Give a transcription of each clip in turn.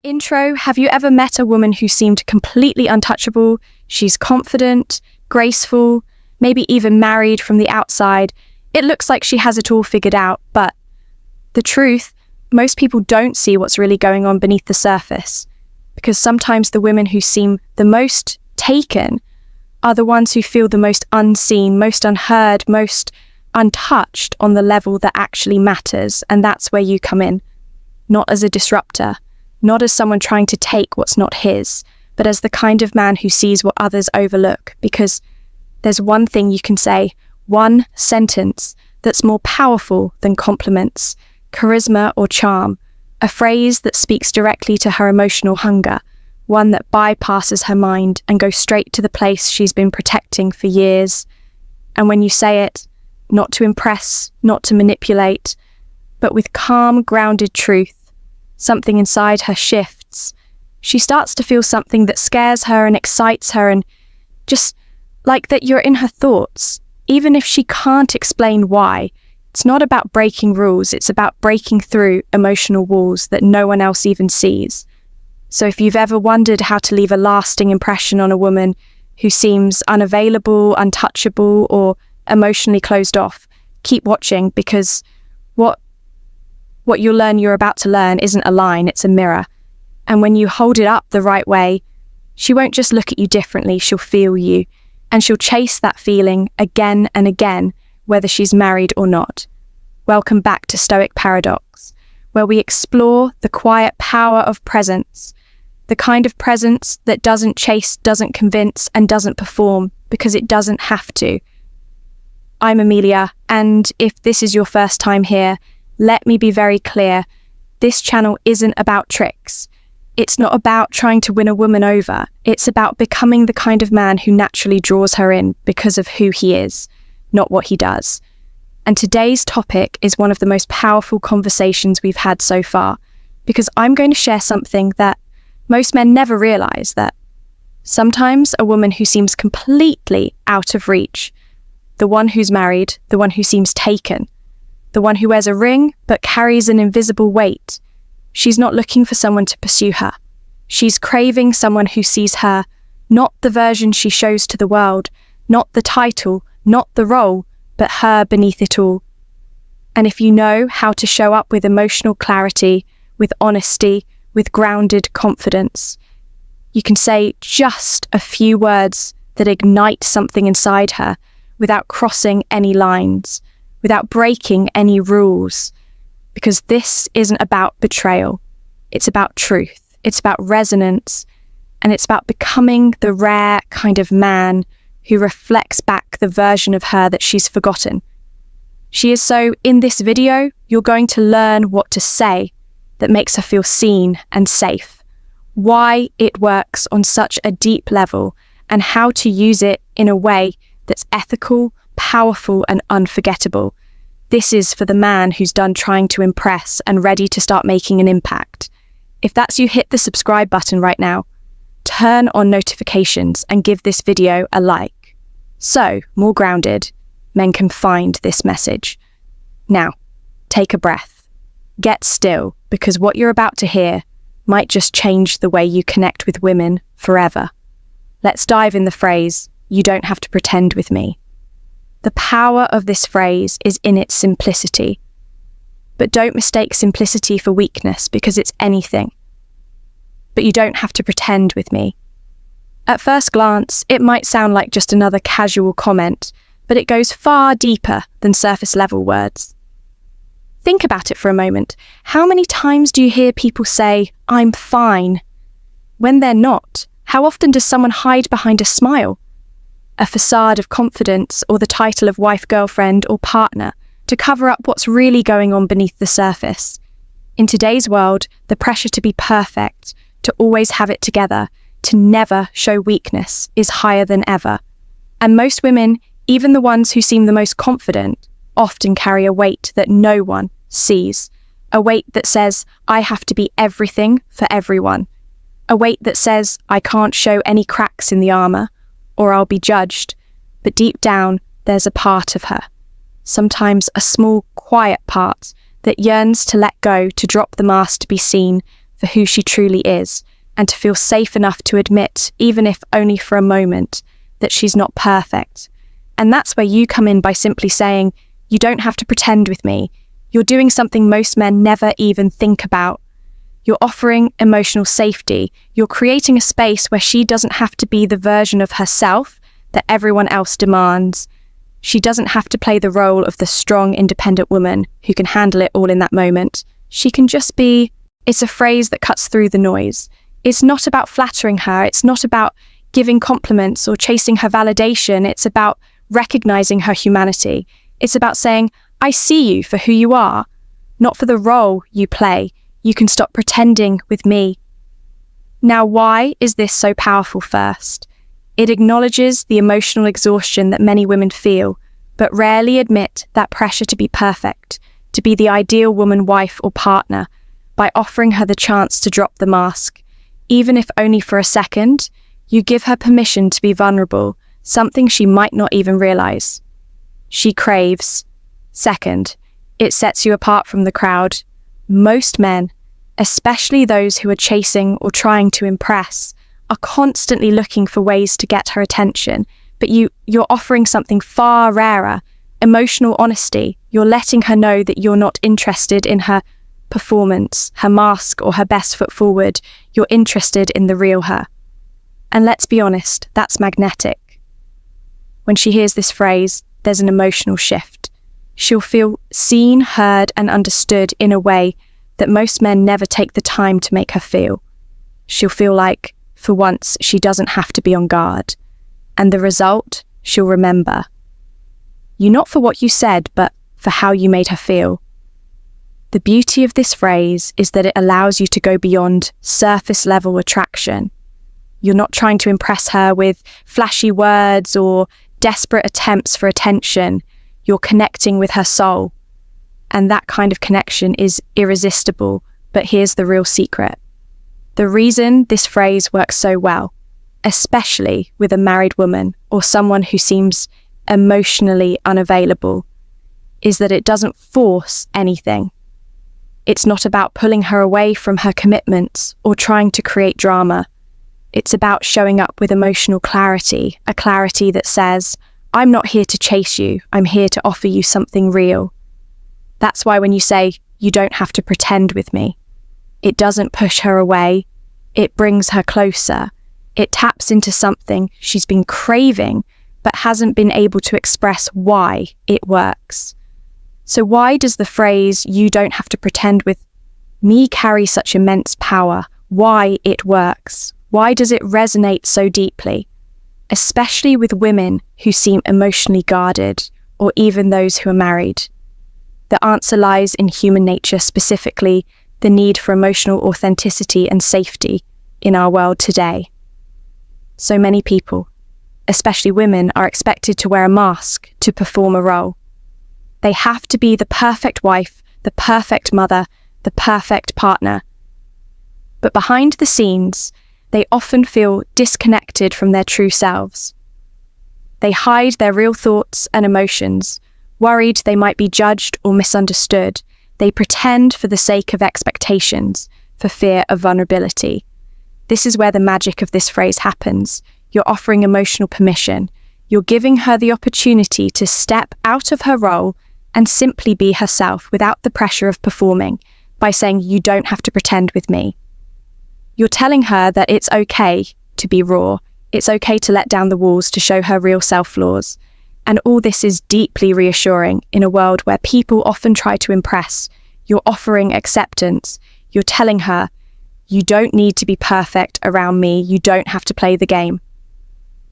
Intro, have you ever met a woman who seemed completely untouchable? She's confident, graceful, maybe even married from the outside. It looks like she has it all figured out, but the truth, most people don't see what's really going on beneath the surface, because sometimes the women who seem the most taken are the ones who feel the most unseen, most unheard, most untouched on the level that actually matters, and that's where you come in. Not as a disruptor, not as someone trying to take what's not his, but as the kind of man who sees what others overlook, because there's one thing you can say, one sentence that's more powerful than compliments, charisma or charm, a phrase that speaks directly to her emotional hunger, one that bypasses her mind and goes straight to the place she's been protecting for years. And when you say it, not to impress, not to manipulate, but with calm, grounded truth, something inside her shifts. She starts to feel something that scares her and excites her, and just like that you're in her thoughts, even if she can't explain why. It's not about breaking rules, it's about breaking through emotional walls that no one else even sees. So if you've ever wondered how to leave a lasting impression on a woman who seems unavailable, untouchable, or emotionally closed off, keep watching, because what you'll learn you're about to learn isn't a line, it's a mirror. And when you hold it up the right way, she won't just look at you differently, she'll feel you. And she'll chase that feeling again and again, whether she's married or not. Welcome back to Stoic Paradox, where we explore the quiet power of presence, the kind of presence that doesn't chase, doesn't convince, and doesn't perform, because it doesn't have to. I'm Amelia, and if this is your first time here, let me be very clear, this channel isn't about tricks. It's not about trying to win a woman over. It's about becoming the kind of man who naturally draws her in because of who he is, not what he does. And today's topic is one of the most powerful conversations we've had so far, because I'm going to share something that most men never realize, that sometimes a woman who seems completely out of reach, the one who's married, the one who seems taken, the one who wears a ring but carries an invisible weight, she's not looking for someone to pursue her. She's craving someone who sees her, not the version she shows to the world, not the title, not the role, but her beneath it all. And if you know how to show up with emotional clarity, with honesty, with grounded confidence, you can say just a few words that ignite something inside her without crossing any lines, without breaking any rules. Because this isn't about betrayal, it's about truth, it's about resonance, and it's about becoming the rare kind of man who reflects back the version of her that she's forgotten. So in this video, you're going to learn what to say that makes her feel seen and safe, why it works on such a deep level, and how to use it in a way that's ethical, powerful, and unforgettable. This is for the man who's done trying to impress and ready to start making an impact. If that's you, hit the subscribe button right now. Turn on notifications and give this video a like. So, more grounded, men can find this message. Now, take a breath. Get still, because what you're about to hear might just change the way you connect with women forever. Let's dive in the phrase, "You don't have to pretend with me." The power of this phrase is in its simplicity. But don't mistake simplicity for weakness, because it's anything. But you don't have to pretend with me. At first glance, it might sound like just another casual comment, but it goes far deeper than surface level words. Think about it for a moment. How many times do you hear people say, "I'm fine," when they're not? How often does someone hide behind a smile, a facade of confidence, or the title of wife, girlfriend, or partner to cover up what's really going on beneath the surface? In today's world, the pressure to be perfect, to always have it together, to never show weakness is higher than ever. And most women, even the ones who seem the most confident, often carry a weight that no one sees. A weight that says, I have to be everything for everyone. A weight that says, I can't show any cracks in the armor, or I'll be judged. But deep down, there's a part of her, sometimes a small, quiet part, that yearns to let go, to drop the mask, to be seen, for who she truly is, and to feel safe enough to admit, even if only for a moment, that she's not perfect. And that's where you come in by simply saying, "You don't have to pretend with me." You're doing something most men never even think about. You're offering emotional safety. You're creating a space where she doesn't have to be the version of herself that everyone else demands. She doesn't have to play the role of the strong, independent woman who can handle it all in that moment. She can just be. It's a phrase that cuts through the noise. It's not about flattering her. It's not about giving compliments or chasing her validation. It's about recognizing her humanity. It's about saying, "I see you for who you are, not for the role you play. You can stop pretending with me." Now, why is this so powerful first? It acknowledges the emotional exhaustion that many women feel, but rarely admit that pressure to be perfect, to be the ideal woman, wife, or partner, by offering her the chance to drop the mask. Even if only for a second, you give her permission to be vulnerable, something she might not even realize. She craves. Second, it sets you apart from the crowd. Most men, especially those who are chasing or trying to impress, are constantly looking for ways to get her attention, but you're offering something far rarer, emotional honesty. You're letting her know that you're not interested in her performance, her mask, or her best foot forward. You're interested in the real her. And let's be honest, that's magnetic. When she hears this phrase, there's an emotional shift. She'll feel seen, heard, and understood in a way that most men never take the time to make her feel. She'll feel like, for once, she doesn't have to be on guard. And the result, she'll remember. You not for what you said, but for how you made her feel. The beauty of this phrase is that it allows you to go beyond surface-level attraction. You're not trying to impress her with flashy words or desperate attempts for attention. You're connecting with her soul. And that kind of connection is irresistible. But here's the real secret. The reason this phrase works so well, especially with a married woman or someone who seems emotionally unavailable, is that it doesn't force anything. It's not about pulling her away from her commitments or trying to create drama. It's about showing up with emotional clarity, a clarity that says, "I'm not here to chase you, I'm here to offer you something real." That's why when you say, "You don't have to pretend with me," it doesn't push her away, it brings her closer. It taps into something she's been craving, but hasn't been able to express why it works. So why does the phrase, "You don't have to pretend with me," carry such immense power? Why it works? Why does it resonate so deeply? Especially with women who seem emotionally guarded, or even those who are married. The answer lies in human nature, specifically the need for emotional authenticity and safety in our world today. So many people, especially women, are expected to wear a mask to perform a role. They have to be the perfect wife, the perfect mother, the perfect partner. But behind the scenes, they often feel disconnected from their true selves. They hide their real thoughts and emotions, worried they might be judged or misunderstood. They pretend for the sake of expectations, for fear of vulnerability. This is where the magic of this phrase happens. You're offering emotional permission. You're giving her the opportunity to step out of her role and simply be herself without the pressure of performing, by saying, "You don't have to pretend with me." You're telling her that it's okay to be raw. It's okay to let down the walls to show her real self-flaws. And all this is deeply reassuring in a world where people often try to impress. You're offering acceptance. You're telling her, "You don't need to be perfect around me. You don't have to play the game."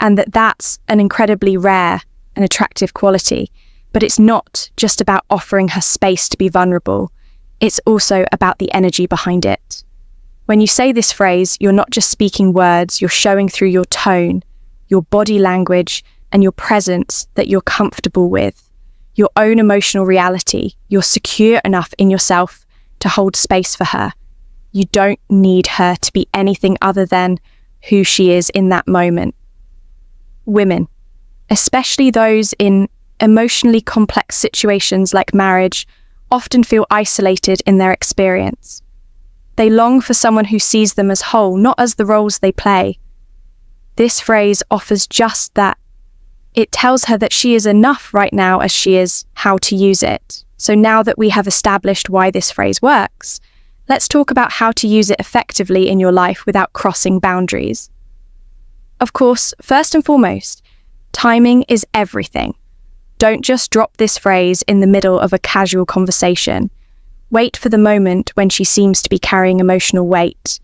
And that's an incredibly rare and attractive quality. But it's not just about offering her space to be vulnerable. It's also about the energy behind it. When you say this phrase, you're not just speaking words, you're showing through your tone, your body language, and your presence that you're comfortable with, your own emotional reality. You're secure enough in yourself to hold space for her. You don't need her to be anything other than who she is in that moment. Women, especially those in emotionally complex situations like marriage, often feel isolated in their experience. They long for someone who sees them as whole, not as the roles they play. This phrase offers just that. It tells her that she is enough right now as she is, how to use it. So now that we have established why this phrase works, let's talk about how to use it effectively in your life without crossing boundaries. Of course, first and foremost, timing is everything. Don't just drop this phrase in the middle of a casual conversation. Wait for the moment when she seems to be carrying emotional weight,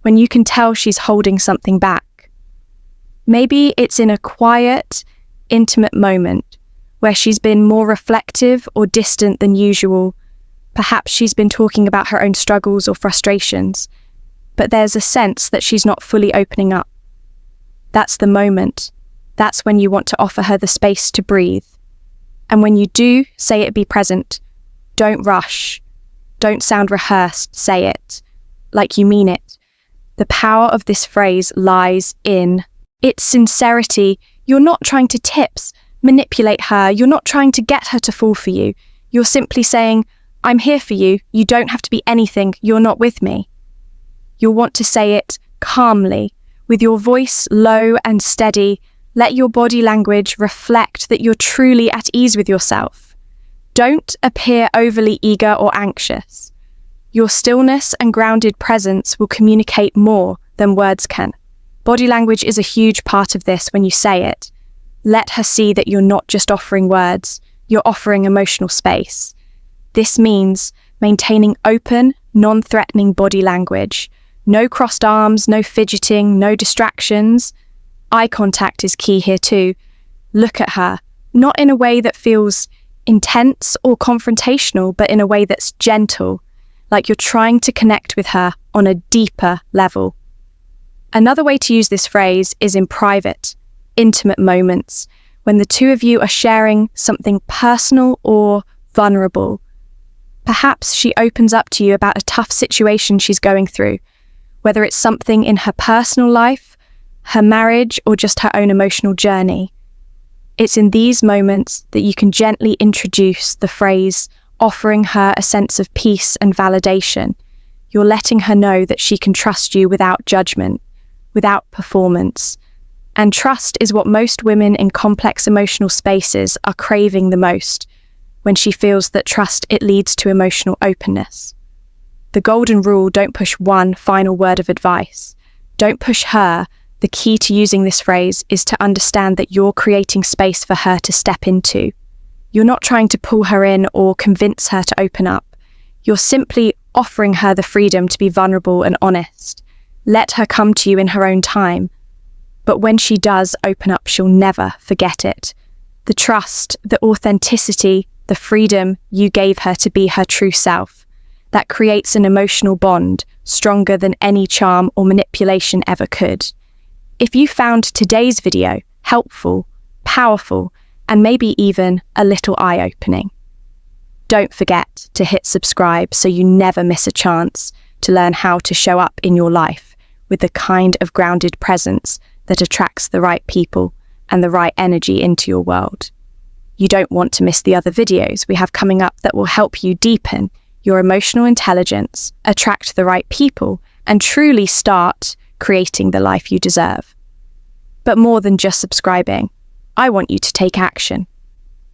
when you can tell she's holding something back. Maybe it's in a quiet, intimate moment where she's been more reflective or distant than usual. Perhaps she's been talking about her own struggles or frustrations, but there's a sense that she's not fully opening up. That's the moment. That's when you want to offer her the space to breathe. And when you do, say it, be present. Don't rush. Don't sound rehearsed, say it like you mean it. The power of this phrase lies in its sincerity. You're not trying to manipulate her. You're not trying to get her to fall for you. You're simply saying, I'm here for you. You don't have to be anything. You're not with me. You'll want to say it calmly, with your voice low and steady. Let your body language reflect that you're truly at ease with yourself. Don't appear overly eager or anxious. Your stillness and grounded presence will communicate more than words can. Body language is a huge part of this when you say it. Let her see that you're not just offering words, you're offering emotional space. This means maintaining open, non-threatening body language. No crossed arms, no fidgeting, no distractions. Eye contact is key here too. Look at her, not in a way that feels intense or confrontational, but in a way that's gentle, like you're trying to connect with her on a deeper level. Another way to use this phrase is in private, intimate moments, when the two of you are sharing something personal or vulnerable. Perhaps she opens up to you about a tough situation she's going through, whether it's something in her personal life, her marriage, or just her own emotional journey. It's in these moments that you can gently introduce the phrase, offering her a sense of peace and validation. You're letting her know that she can trust you without judgment, without performance. And trust is what most women in complex emotional spaces are craving the most. When she feels that trust, it leads to emotional openness. The golden rule: don't push one final word of advice. Don't push her. The key to using this phrase is to understand that you're creating space for her to step into. You're not trying to pull her in or convince her to open up. You're simply offering her the freedom to be vulnerable and honest. Let her come to you in her own time. But when she does open up, she'll never forget it. The trust, the authenticity, the freedom you gave her to be her true self. That creates an emotional bond stronger than any charm or manipulation ever could. If you found today's video helpful, powerful, and maybe even a little eye-opening, don't forget to hit subscribe so you never miss a chance to learn how to show up in your life with the kind of grounded presence that attracts the right people and the right energy into your world. You don't want to miss the other videos we have coming up that will help you deepen your emotional intelligence, attract the right people, and truly start creating the life you deserve. But more than just subscribing, I want you to take action.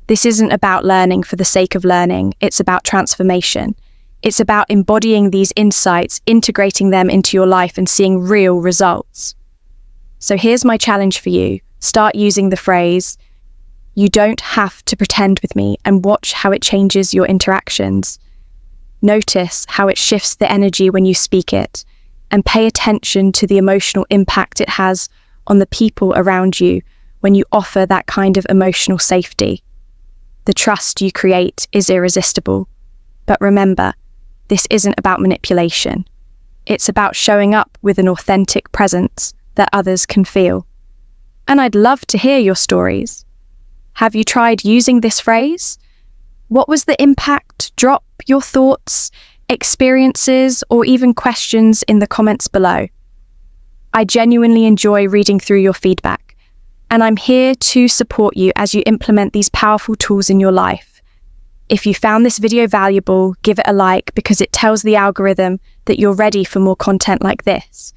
This isn't about learning for the sake of learning, it's about transformation. It's about embodying these insights, integrating them into your life and seeing real results. So here's my challenge for you. Start using the phrase, "You don't have to pretend with me," and watch how it changes your interactions. Notice how it shifts the energy when you speak it, and pay attention to the emotional impact it has on the people around you when you offer that kind of emotional safety. The trust you create is irresistible. But remember, this isn't about manipulation. It's about showing up with an authentic presence that others can feel. And I'd love to hear your stories. Have you tried using this phrase? What was the impact? Drop your thoughts, experiences, or even questions in the comments below. I genuinely enjoy reading through your feedback, and I'm here to support you as you implement these powerful tools in your life. If you found this video valuable, give it a like because it tells the algorithm that you're ready for more content like this.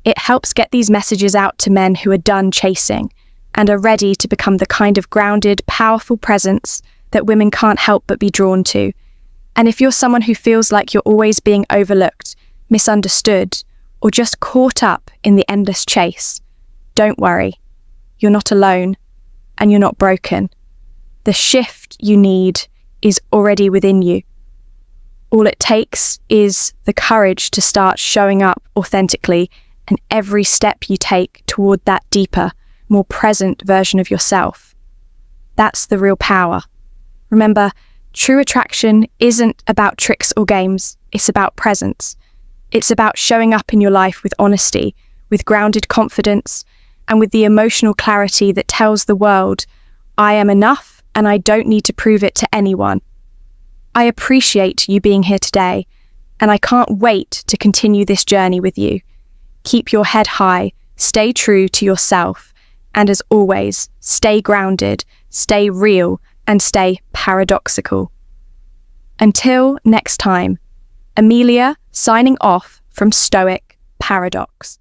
It helps get these messages out to men who are done chasing and are ready to become the kind of grounded, powerful presence that women can't help but be drawn to. And if you're someone who feels like you're always being overlooked, misunderstood, or just caught up in the endless chase, don't worry. You're not alone, and you're not broken. The shift you need is already within you. All it takes is the courage to start showing up authentically, and every step you take toward that deeper, more present version of yourself. That's the real power. Remember, true attraction isn't about tricks or games, it's about presence. It's about showing up in your life with honesty, with grounded confidence, and with the emotional clarity that tells the world, I am enough and I don't need to prove it to anyone. I appreciate you being here today, and I can't wait to continue this journey with you. Keep your head high, stay true to yourself, and as always, stay grounded, stay real, and stay paradoxical. Until next time, Amelia signing off from Stoic Paradox.